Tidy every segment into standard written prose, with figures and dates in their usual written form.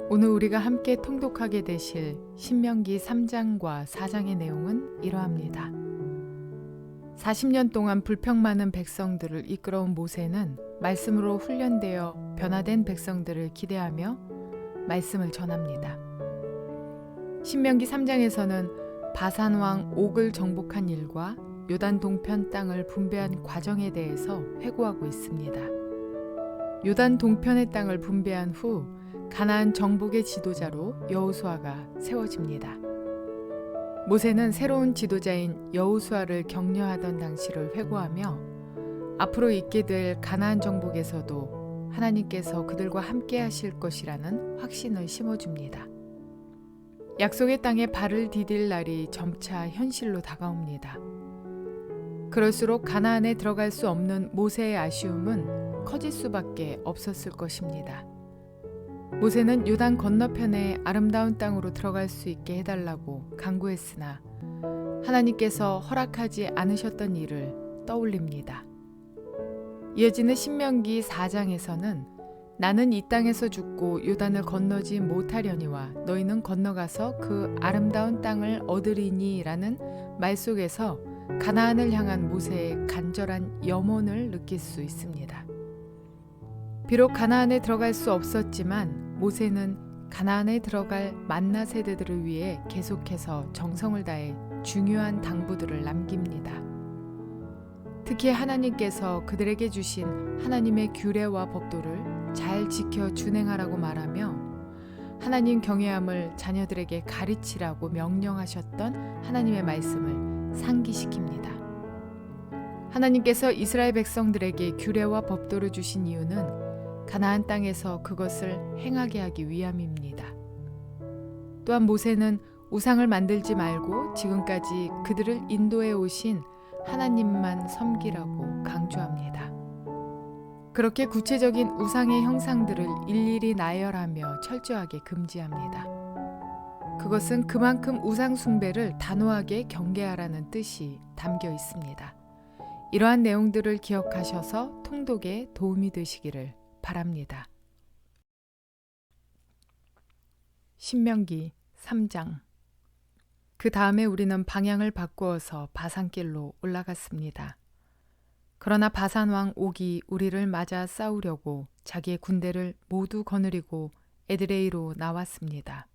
오늘 우리가 함께 통독하게 되실 신명기 3장과 4장의 내용은 이러합니다. 40년 동안 불평 많은 백성들을 이끌어온 모세는 말씀으로 훈련되어 변화된 백성들을 기대하며 말씀을 전합니다. 신명기 3장에서는 바산 왕 옥을 정복한 일과 요단 동편 땅을 분배한 과정에 대해서 회고하고 있습니다. 요단 동편의 땅을 분배한 후 가나안 정복의 지도자로 여호수아가 세워집니다. 모세는 새로운 지도자인 여호수아를 격려하던 당시를 회고하며 앞으로 있게 될 가나안 정복에서도 하나님께서 그들과 함께 하실 것이라는 확신을 심어줍니다. 약속의 땅에 발을 디딜 날이 점차 현실로 다가옵니다. 그럴수록 가나안에 들어갈 수 없는 모세의 아쉬움은 커질 수밖에 없었을 것입니다. 모세는 요단 건너편의 아름다운 땅으로 들어갈 수 있게 해달라고 간구했으나 하나님께서 허락하지 않으셨던 일을 떠올립니다. 이어지는 신명기 4장에서는 나는 이 땅에서 죽고 요단을 건너지 못하려니와 너희는 건너가서 그 아름다운 땅을 얻으리니 라는 말 속에서 가나안을 향한 모세의 간절한 염원을 느낄 수 있습니다. 비록 가나안에 들어갈 수 없었지만 모세는 가나안에 들어갈 만나 세대들을 위해 계속해서 정성을 다해 중요한 당부들을 남깁니다. 특히 하나님께서 그들에게 주신 하나님의 규례와 법도를 잘 지켜 준행하라고 말하며 하나님 경외함을 자녀들에게 가르치라고 명령하셨던 하나님의 말씀을 상기시킵니다. 하나님께서 이스라엘 백성들에게 규례와 법도를 주신 이유는 가나안 땅에서 그것을 행하게 하기 위함입니다. 또한 모세는 우상을 만들지 말고 지금까지 그들을 인도해 오신 하나님만 섬기라고 강조합니다. 그렇게 구체적인 우상의 형상들을 일일이 나열하며 철저하게 금지합니다. 그것은 그만큼 우상 숭배를 단호하게 경계하라는 뜻이 담겨 있습니다. 이러한 내용들을 기억하셔서 통독에 도움이 되시기를 바랍니다. 신명기 3장. 그 다음에 우리는 방향을 바꾸어서 바산길로 올라갔습니다. 그러나 바산 왕 옥이 우리를 맞아 싸우려고 자기의 군대를 모두 거느리고 에드레이로 나왔습니다.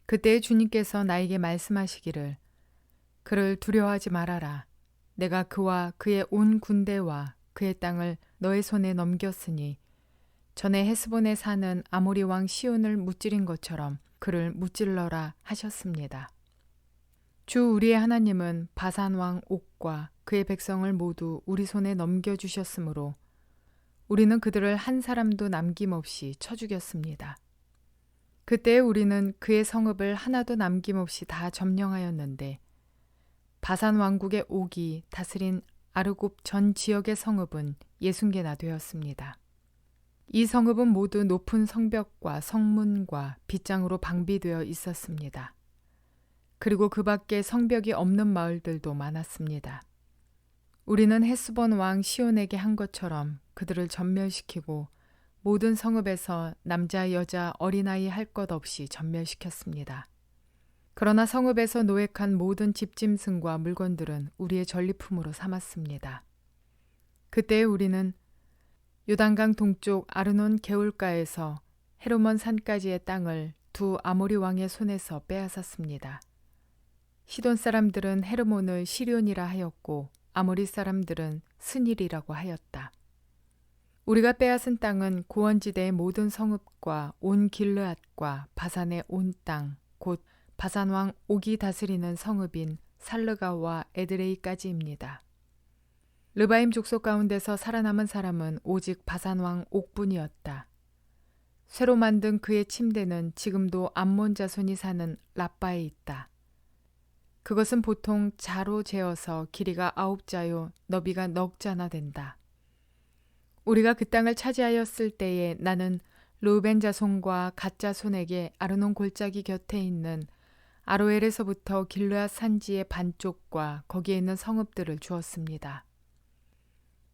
그때 주님께서 나에게 말씀하시기를 그를 두려워하지 말아라. 내가 그와 그의 온 군대와 그의 땅을 너의 손에 넘겼으니 전에 헤스본에 사는 아모리 왕 시온을 무찌른 것처럼 그를 무찔러라 하셨습니다. 주 우리의 하나님은 바산 왕 옥과 그의 백성을 모두 우리 손에 넘겨주셨으므로 우리는 그들을 한 사람도 남김없이 쳐 죽였습니다. 그때 우리는 그의 성읍을 하나도 남김없이 다 점령하였는데 바산 왕국의 옥이 다스린 아르곱 전 지역의 성읍은 60개나 되었습니다. 이 성읍은 모두 높은 성벽과 성문과 빗장으로 방비되어 있었습니다. 그리고 그 밖에 성벽이 없는 마을들도 많았습니다. 우리는 헤스본 왕 시온에게 한 것처럼 그들을 전멸시키고 모든 성읍에서 남자, 여자, 어린아이 할 것 없이 전멸시켰습니다. 그러나 성읍에서 노획한 모든 집짐승과 물건들은 우리의 전리품으로 삼았습니다. 그때 우리는 요단강 동쪽 아르논 개울가에서 헤르몬 산까지의 땅을 두 아모리 왕의 손에서 빼앗았습니다. 시돈 사람들은 헤르몬을 시륜이라 하였고 아모리 사람들은 스닐이라고 하였다. 우리가 빼앗은 땅은 고원지대의 모든 성읍과 온 길르앗과 바산의 온 땅, 곧 바산 왕 옥이 다스리는 성읍인 살르가와 에드레이까지입니다. 르바임 족속 가운데서 살아남은 사람은 오직 바산 왕 옥뿐이었다. 쇠로 만든 그의 침대는 지금도 암몬 자손이 사는 라빠에 있다. 그것은 보통 자로 재어서 길이가 9자요 너비가 넉 자나 된다. 우리가 그 땅을 차지하였을 때에 나는 르우벤 자손과 갓 자손에게 아르논 골짜기 곁에 있는 아로엘에서부터 길르앗 산지의 반쪽과 거기에 있는 성읍들을 주었습니다.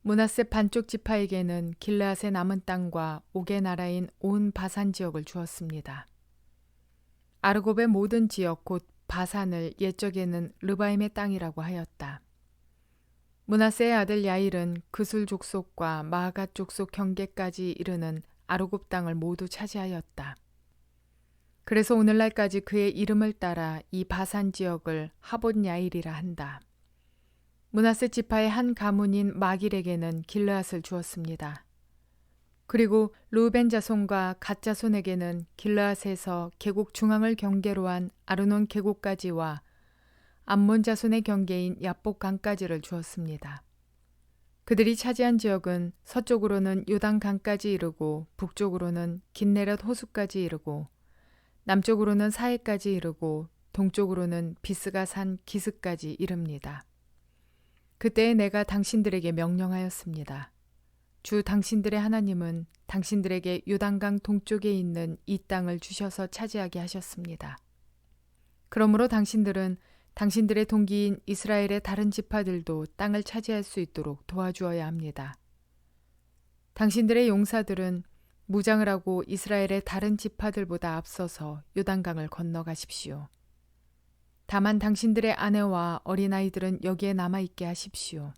므낫세 반쪽 지파에게는 길르앗의 남은 땅과 옥의 나라인 온 바산 지역을 주었습니다. 아르곱의 모든 지역 곧 바산을 옛적에는 르바임의 땅이라고 하였다. 므낫세의 아들 야일은 그술 족속과 마아갓 족속 경계까지 이르는 아르곱 땅을 모두 차지하였다. 그래서 오늘날까지 그의 이름을 따라 이 바산 지역을 하봇 야일이라 한다. 므낫세 지파의 한 가문인 마길에게는 길르앗을 주었습니다. 그리고 르우벤 자손과 갓 자손에게는 길르앗에서 계곡 중앙을 경계로 한 아르논 계곡까지와 암몬 자손의 경계인 야복 강까지를 주었습니다. 그들이 차지한 지역은 서쪽으로는 요단 강까지 이르고 북쪽으로는 긴네렛 호수까지 이르고 남쪽으로는 사해까지 이르고 동쪽으로는 비스가 산 기스까지 이릅니다. 그때에 내가 당신들에게 명령하였습니다. 주 당신들의 하나님은 당신들에게 요단강 동쪽에 있는 이 땅을 주셔서 차지하게 하셨습니다. 그러므로 당신들은 당신들의 동기인 이스라엘의 다른 지파들도 땅을 차지할 수 있도록 도와주어야 합니다. 당신들의 용사들은 무장을 하고 이스라엘의 다른 지파들보다 앞서서 요단강을 건너가십시오. 다만 당신들의 아내와 어린아이들은 여기에 남아있게 하십시오.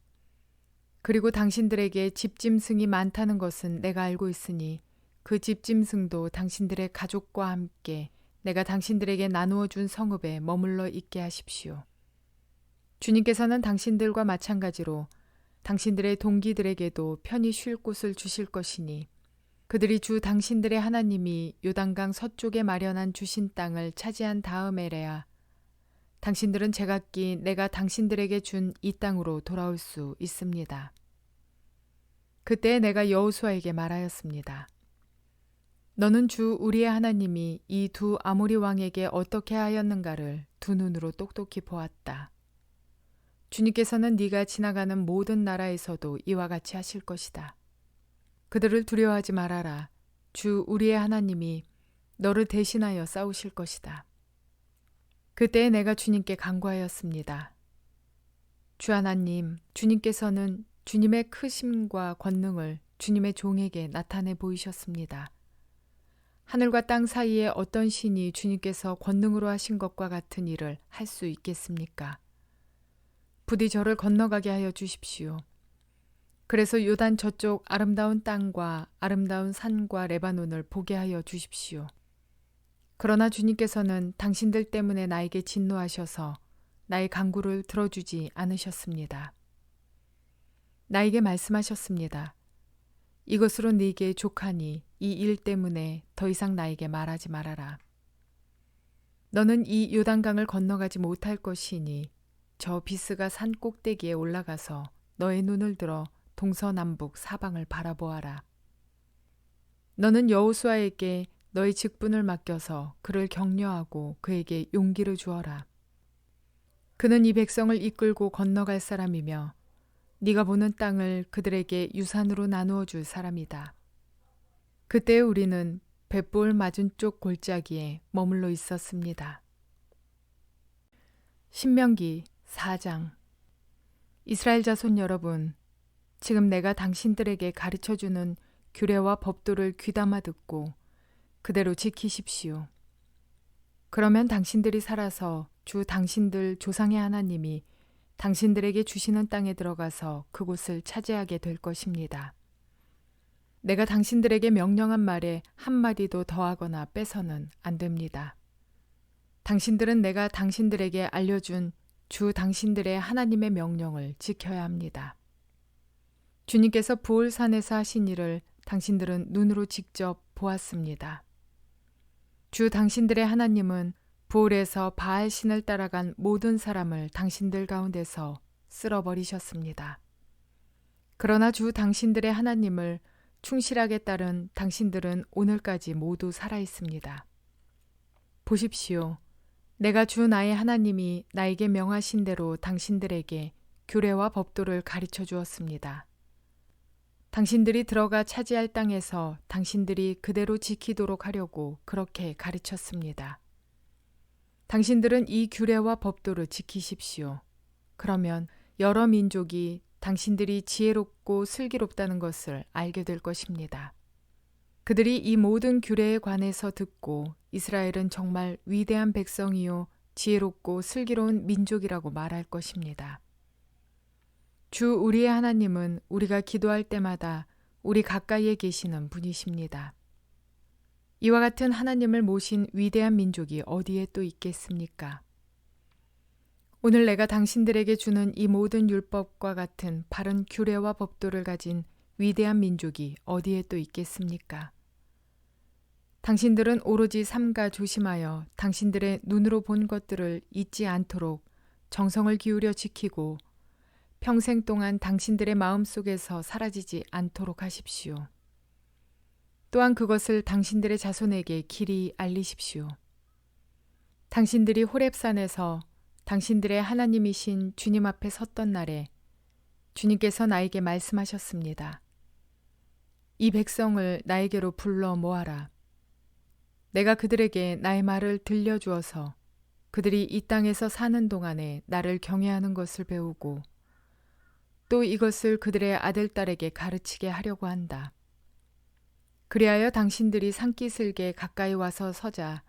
그리고 당신들에게 집짐승이 많다는 것은 내가 알고 있으니 그 집짐승도 당신들의 가족과 함께 내가 당신들에게 나누어 준 성읍에 머물러 있게 하십시오. 주님께서는 당신들과 마찬가지로 당신들의 동기들에게도 편히 쉴 곳을 주실 것이니 그들이 주 당신들의 하나님이 요단강 서쪽에 마련한 주신 땅을 차지한 다음에래야 당신들은 제각기 내가 당신들에게 준 이 땅으로 돌아올 수 있습니다. 그때 내가 여호수아에게 말하였습니다. 너는 주 우리의 하나님이 이 두 아모리 왕에게 어떻게 하였는가를 두 눈으로 똑똑히 보았다. 주님께서는 네가 지나가는 모든 나라에서도 이와 같이 하실 것이다. 그들을 두려워하지 말아라. 주 우리의 하나님이 너를 대신하여 싸우실 것이다. 그때 내가 주님께 간구하였습니다. 주 하나님, 주님께서는 주님의 크심과 권능을 주님의 종에게 나타내 보이셨습니다. 하늘과 땅 사이에 어떤 신이 주님께서 권능으로 하신 것과 같은 일을 할 수 있겠습니까? 부디 저를 건너가게 하여 주십시오. 그래서 요단 저쪽 아름다운 땅과 아름다운 산과 레바논을 보게 하여 주십시오. 그러나 주님께서는 당신들 때문에 나에게 진노하셔서 나의 간구를 들어주지 않으셨습니다. 나에게 말씀하셨습니다. 이것으로 네게 족하니 이 일 때문에 더 이상 나에게 말하지 말아라. 너는 이 요단강을 건너가지 못할 것이니 저 비스가 산 꼭대기에 올라가서 너의 눈을 들어 동서남북 사방을 바라보아라. 너는 여호수아에게 너의 직분을 맡겨서 그를 격려하고 그에게 용기를 주어라. 그는 이 백성을 이끌고 건너갈 사람이며 네가 보는 땅을 그들에게 유산으로 나누어 줄 사람이다. 그때 우리는 벳볼 맞은쪽 골짜기에 머물러 있었습니다. 신명기 4장. 이스라엘 자손 여러분, 지금 내가 당신들에게 가르쳐주는 규례와 법도를 귀담아 듣고 그대로 지키십시오. 그러면 당신들이 살아서 주 당신들 조상의 하나님이 당신들에게 주시는 땅에 들어가서 그곳을 차지하게 될 것입니다. 내가 당신들에게 명령한 말에 한마디도 더하거나 빼서는 안 됩니다. 당신들은 내가 당신들에게 알려준 주 당신들의 하나님의 명령을 지켜야 합니다. 주님께서 부올산에서 하신 일을 당신들은 눈으로 직접 보았습니다. 주 당신들의 하나님은 부올에서 바알 신을 따라간 모든 사람을 당신들 가운데서 쓸어버리셨습니다. 그러나 주 당신들의 하나님을 충실하게 따른 당신들은 오늘까지 모두 살아 있습니다. 보십시오. 내가 주 나의 하나님이 나에게 명하신 대로 당신들에게 규례와 법도를 가르쳐 주었습니다. 당신들이 들어가 차지할 땅에서 당신들이 그대로 지키도록 하려고 그렇게 가르쳤습니다. 당신들은 이 규례와 법도를 지키십시오. 그러면 여러 민족이 당신들이 지혜롭고 슬기롭다는 것을 알게 될 것입니다. 그들이 이 모든 규례에 관해서 듣고 이스라엘은 정말 위대한 백성이요 지혜롭고 슬기로운 민족이라고 말할 것입니다. 주 우리의 하나님은 우리가 기도할 때마다 우리 가까이에 계시는 분이십니다. 이와 같은 하나님을 모신 위대한 민족이 어디에 또 있겠습니까? 오늘 내가 당신들에게 주는 이 모든 율법과 같은 바른 규례와 법도를 가진 위대한 민족이 어디에 또 있겠습니까? 당신들은 오로지 삼가 조심하여 당신들의 눈으로 본 것들을 잊지 않도록 정성을 기울여 지키고 평생 동안 당신들의 마음속에서 사라지지 않도록 하십시오. 또한 그것을 당신들의 자손에게 길이 알리십시오. 당신들이 호렙산에서 당신들의 하나님이신 주님 앞에 섰던 날에 주님께서 나에게 말씀하셨습니다. 이 백성을 나에게로 불러 모아라. 내가 그들에게 나의 말을 들려주어서 그들이 이 땅에서 사는 동안에 나를 경외하는 것을 배우고 또 이것을 그들의 아들, 딸에게 가르치게 하려고 한다. 그리하여 당신들이 산기슭에 가까이 와서 서자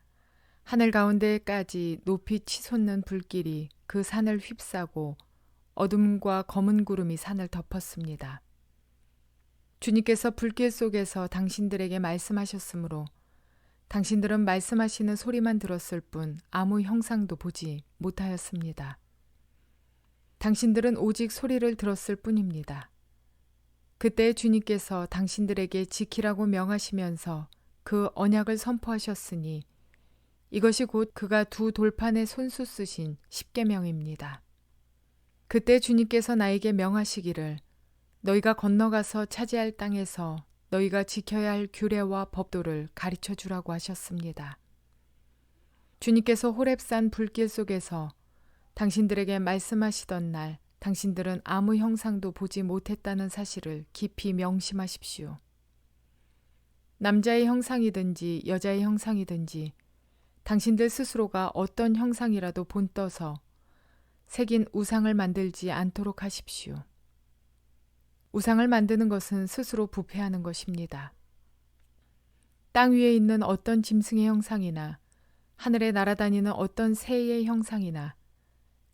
하늘 가운데까지 높이 치솟는 불길이 그 산을 휩싸고 어둠과 검은 구름이 산을 덮었습니다. 주님께서 불길 속에서 당신들에게 말씀하셨으므로 당신들은 말씀하시는 소리만 들었을 뿐 아무 형상도 보지 못하였습니다. 당신들은 오직 소리를 들었을 뿐입니다. 그때 주님께서 당신들에게 지키라고 명하시면서 그 언약을 선포하셨으니 이것이 곧 그가 두 돌판에 손수 쓰신 십계명입니다. 그때 주님께서 나에게 명하시기를 너희가 건너가서 차지할 땅에서 너희가 지켜야 할 규례와 법도를 가르쳐 주라고 하셨습니다. 주님께서 호렙산 불길 속에서 당신들에게 말씀하시던 날 당신들은 아무 형상도 보지 못했다는 사실을 깊이 명심하십시오. 남자의 형상이든지 여자의 형상이든지 당신들 스스로가 어떤 형상이라도 본떠서 새긴 우상을 만들지 않도록 하십시오. 우상을 만드는 것은 스스로 부패하는 것입니다. 땅 위에 있는 어떤 짐승의 형상이나 하늘에 날아다니는 어떤 새의 형상이나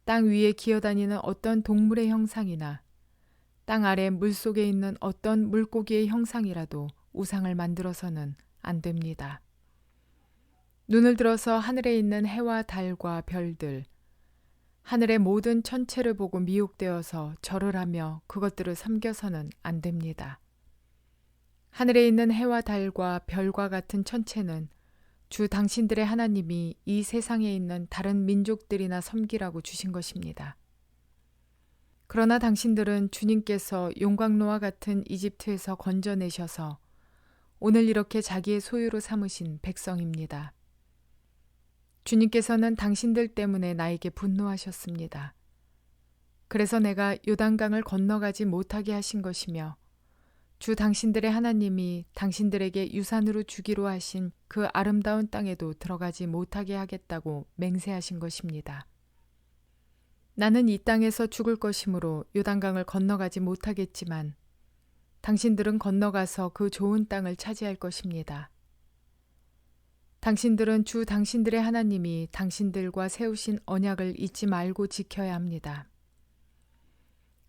땅 위에 기어다니는 어떤 동물의 형상이나 땅 아래 물속에 있는 어떤 물고기의 형상이라도 우상을 만들어서는 안 됩니다. 눈을 들어서 하늘에 있는 해와 달과 별들, 하늘의 모든 천체를 보고 미혹되어서 절을 하며 그것들을 섬겨서는 안 됩니다. 하늘에 있는 해와 달과 별과 같은 천체는 주 당신들의 하나님이 이 세상에 있는 다른 민족들이나 섬기라고 주신 것입니다. 그러나 당신들은 주님께서 용광로와 같은 이집트에서 건져내셔서 오늘 이렇게 자기의 소유로 삼으신 백성입니다. 주님께서는 당신들 때문에 나에게 분노하셨습니다. 그래서 내가 요단강을 건너가지 못하게 하신 것이며 주 당신들의 하나님이 당신들에게 유산으로 주기로 하신 그 아름다운 땅에도 들어가지 못하게 하겠다고 맹세하신 것입니다. 나는 이 땅에서 죽을 것이므로 요단강을 건너가지 못하겠지만 당신들은 건너가서 그 좋은 땅을 차지할 것입니다. 당신들은 주 당신들의 하나님이 당신들과 세우신 언약을 잊지 말고 지켜야 합니다.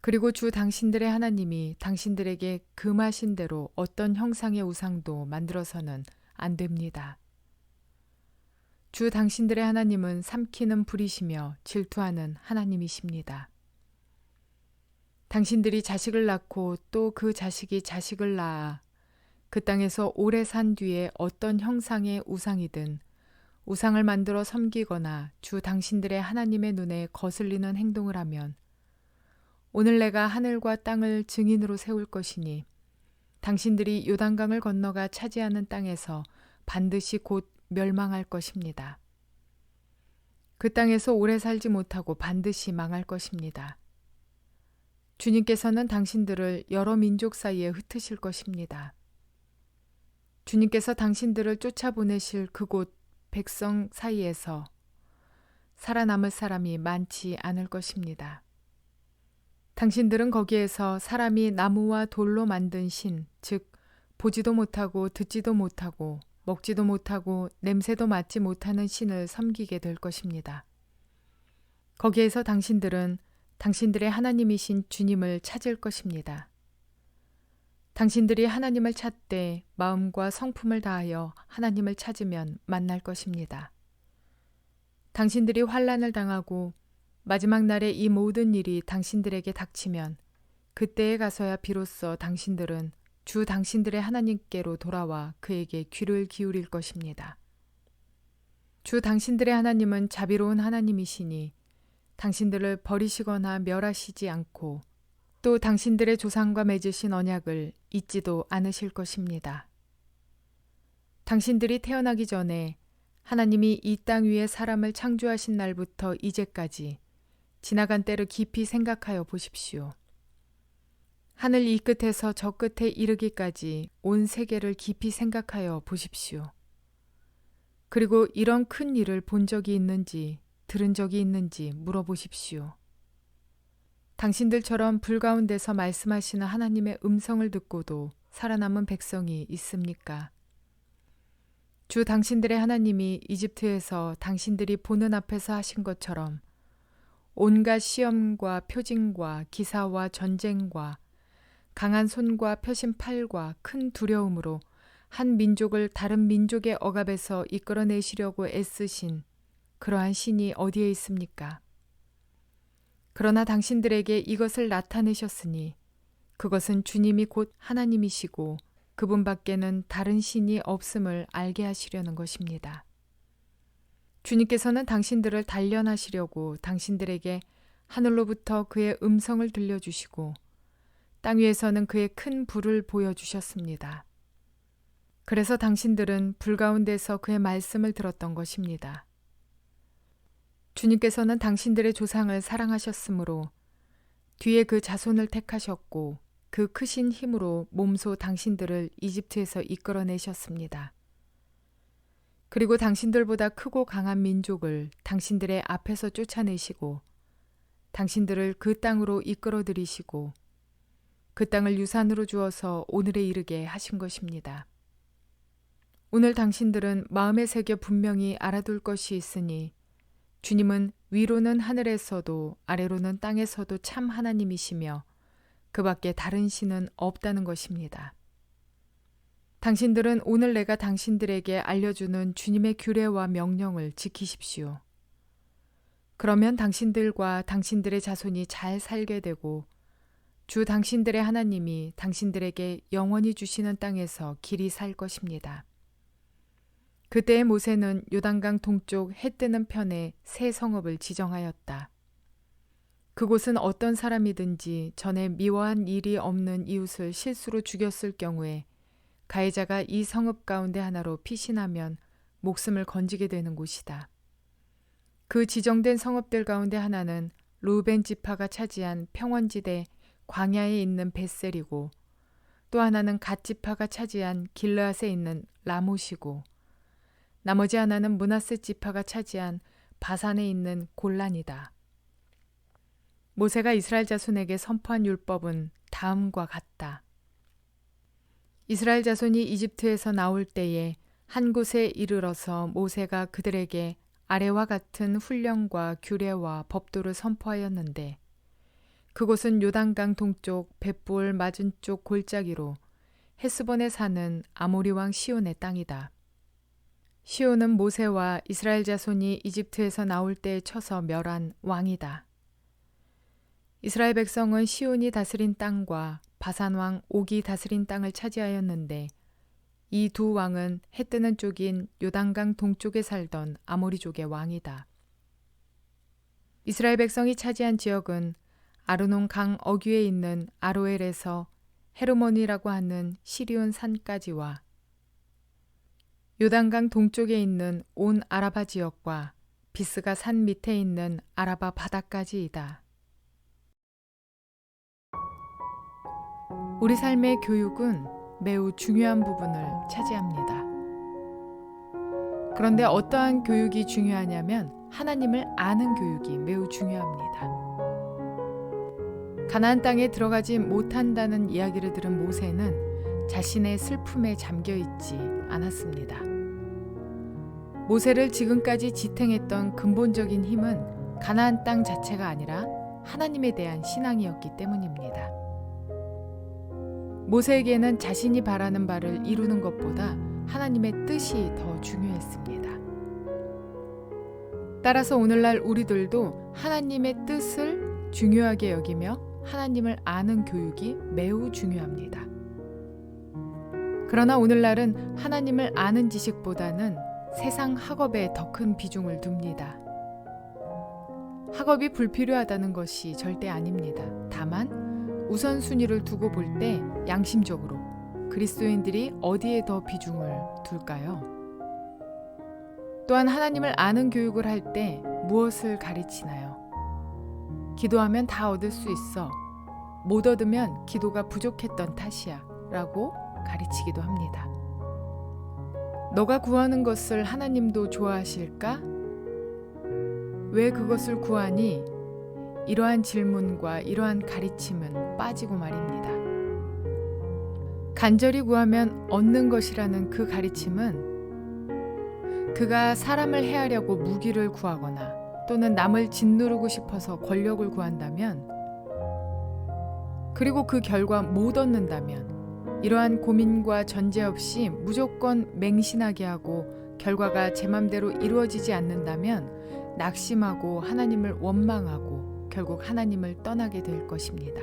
그리고 주 당신들의 하나님이 당신들에게 금하신 대로 어떤 형상의 우상도 만들어서는 안 됩니다. 주 당신들의 하나님은 삼키는 불이시며 질투하는 하나님이십니다. 당신들이 자식을 낳고 또 그 자식이 자식을 낳아 그 땅에서 오래 산 뒤에 어떤 형상의 우상이든 우상을 만들어 섬기거나 주 당신들의 하나님의 눈에 거슬리는 행동을 하면 오늘 내가 하늘과 땅을 증인으로 세울 것이니 당신들이 요단강을 건너가 차지하는 땅에서 반드시 곧 멸망할 것입니다. 그 땅에서 오래 살지 못하고 반드시 망할 것입니다. 주님께서는 당신들을 여러 민족 사이에 흩으실 것입니다. 주님께서 당신들을 쫓아보내실 그곳 백성 사이에서 살아남을 사람이 많지 않을 것입니다. 당신들은 거기에서 사람이 나무와 돌로 만든 신, 즉 보지도 못하고 듣지도 못하고 먹지도 못하고 냄새도 맡지 못하는 신을 섬기게 될 것입니다. 거기에서 당신들은 당신들의 하나님이신 주님을 찾을 것입니다. 당신들이 하나님을 찾되 마음과 성품을 다하여 하나님을 찾으면 만날 것입니다. 당신들이 환난을 당하고 마지막 날에 이 모든 일이 당신들에게 닥치면 그때에 가서야 비로소 당신들은 주 당신들의 하나님께로 돌아와 그에게 귀를 기울일 것입니다. 주 당신들의 하나님은 자비로운 하나님이시니 당신들을 버리시거나 멸하시지 않고 또 당신들의 조상과 맺으신 언약을 잊지도 않으실 것입니다. 당신들이 태어나기 전에 하나님이 이 땅 위에 사람을 창조하신 날부터 이제까지 지나간 때를 깊이 생각하여 보십시오. 하늘 이 끝에서 저 끝에 이르기까지 온 세계를 깊이 생각하여 보십시오. 그리고 이런 큰 일을 본 적이 있는지 들은 적이 있는지 물어보십시오. 당신들처럼 불 가운데서 말씀하시는 하나님의 음성을 듣고도 살아남은 백성이 있습니까? 주 당신들의 하나님이 이집트에서 당신들이 보는 앞에서 하신 것처럼 온갖 시험과 표징과 기사와 전쟁과 강한 손과 펴신 팔과 큰 두려움으로 한 민족을 다른 민족의 억압에서 이끌어내시려고 애쓰신 그러한 신이 어디에 있습니까? 그러나 당신들에게 이것을 나타내셨으니 그것은 주님이 곧 하나님이시고 그분밖에는 다른 신이 없음을 알게 하시려는 것입니다. 주님께서는 당신들을 단련하시려고 당신들에게 하늘로부터 그의 음성을 들려주시고 땅 위에서는 그의 큰 불을 보여주셨습니다. 그래서 당신들은 불 가운데서 그의 말씀을 들었던 것입니다. 주님께서는 당신들의 조상을 사랑하셨으므로 뒤에 그 자손을 택하셨고 그 크신 힘으로 몸소 당신들을 이집트에서 이끌어내셨습니다. 그리고 당신들보다 크고 강한 민족을 당신들의 앞에서 쫓아내시고 당신들을 그 땅으로 이끌어들이시고 그 땅을 유산으로 주어서 오늘에 이르게 하신 것입니다. 오늘 당신들은 마음에 새겨 분명히 알아둘 것이 있으니 주님은 위로는 하늘에서도 아래로는 땅에서도 참 하나님이시며 그 밖에 다른 신은 없다는 것입니다. 당신들은 오늘 내가 당신들에게 알려주는 주님의 규례와 명령을 지키십시오. 그러면 당신들과 당신들의 자손이 잘 살게 되고 주 당신들의 하나님이 당신들에게 영원히 주시는 땅에서 길이 살 것입니다. 그때에 모세는 요단강 동쪽 해 뜨는 편에 새 성읍을 지정하였다. 그곳은 어떤 사람이든지 전에 미워한 일이 없는 이웃을 실수로 죽였을 경우에 가해자가 이 성읍 가운데 하나로 피신하면 목숨을 건지게 되는 곳이다. 그 지정된 성읍들 가운데 하나는 루벤 지파가 차지한 평원지대 광야에 있는 벳셀이고 또 하나는 갓 지파가 차지한 길르앗에 있는 라못이고 나머지 하나는 므낫세 지파가 차지한 바산에 있는 골란이다. 모세가 이스라엘 자손에게 선포한 율법은 다음과 같다. 이스라엘 자손이 이집트에서 나올 때에 한 곳에 이르러서 모세가 그들에게 아래와 같은 훈령과 규례와 법도를 선포하였는데 그곳은 요단강 동쪽 벳부을 맞은쪽 골짜기로 헤스본에 사는 아모리 왕 시온의 땅이다. 시온은 모세와 이스라엘 자손이 이집트에서 나올 때에 쳐서 멸한 왕이다. 이스라엘 백성은 시온이 다스린 땅과 바산 왕 옥이 다스린 땅을 차지하였는데 이 두 왕은 해 뜨는 쪽인 요단강 동쪽에 살던 아모리족의 왕이다. 이스라엘 백성이 차지한 지역은 아르논 강 어귀에 있는 아로엘에서 헤르몬이라고 하는 시리온 산까지와 요단강 동쪽에 있는 온 아라바 지역과 비스가 산 밑에 있는 아라바 바다까지이다. 우리 삶의 교육은 매우 중요한 부분을 차지합니다. 그런데 어떠한 교육이 중요하냐면 하나님을 아는 교육이 매우 중요합니다. 가나안 땅에 들어가지 못한다는 이야기를 들은 모세는 자신의 슬픔에 잠겨 있지 않았습니다. 모세를 지금까지 지탱했던 근본적인 힘은 가나안 땅 자체가 아니라 하나님에 대한 신앙이었기 때문입니다. 모세에게는 자신이 바라는 바를 이루는 것보다 하나님의 뜻이 더 중요했습니다. 따라서 오늘날 우리들도 하나님의 뜻을 중요하게 여기며 하나님을 아는 교육이 매우 중요합니다. 그러나 오늘날은 하나님을 아는 지식보다는 세상 학업에 더 큰 비중을 둡니다. 학업이 불필요하다는 것이 절대 아닙니다. 다만 우선순위를 두고 볼 때 양심적으로 그리스도인들이 어디에 더 비중을 둘까요? 또한 하나님을 아는 교육을 할 때 무엇을 가르치나요? 기도하면 다 얻을 수 있어. 못 얻으면 기도가 부족했던 탓이야 라고 가르치기도 합니다. 너가 구하는 것을 하나님도 좋아하실까? 왜 그것을 구하니? 이러한 질문과 이러한 가르침은 빠지고 말입니다. 간절히 구하면 얻는 것이라는 그 가르침은 그가 사람을 해하려고 무기를 구하거나 또는 남을 짓누르고 싶어서 권력을 구한다면, 그리고 그 결과 못 얻는다면 이러한 고민과 전제 없이 무조건 맹신하게 하고 결과가 제 맘대로 이루어지지 않는다면 낙심하고 하나님을 원망하고 결국 하나님을 떠나게 될 것입니다.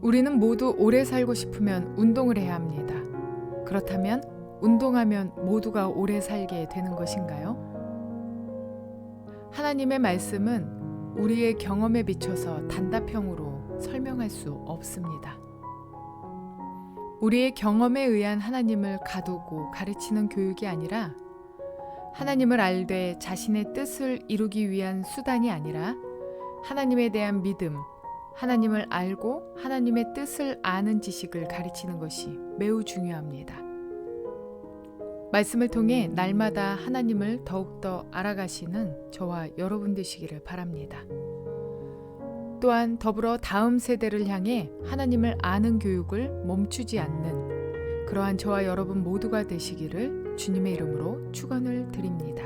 우리는 모두 오래 살고 싶으면 운동을 해야 합니다. 그렇다면 운동하면 모두가 오래 살게 되는 것인가요? 하나님의 말씀은 우리의 경험에 비춰서 단답형으로 설명할 수 없습니다. 우리의 경험에 의한 하나님을 가두고 가르치는 교육이 아니라 하나님을 알되 자신의 뜻을 이루기 위한 수단이 아니라 하나님에 대한 믿음, 하나님을 알고 하나님의 뜻을 아는 지식을 가르치는 것이 매우 중요합니다. 말씀을 통해 날마다 하나님을 더욱더 알아가시는 저와 여러분 되시기를 바랍니다. 또한 더불어 다음 세대를 향해 하나님을 아는 교육을 멈추지 않는 그러한 저와 여러분 모두가 되시기를 주님의 이름으로 축원을 드립니다.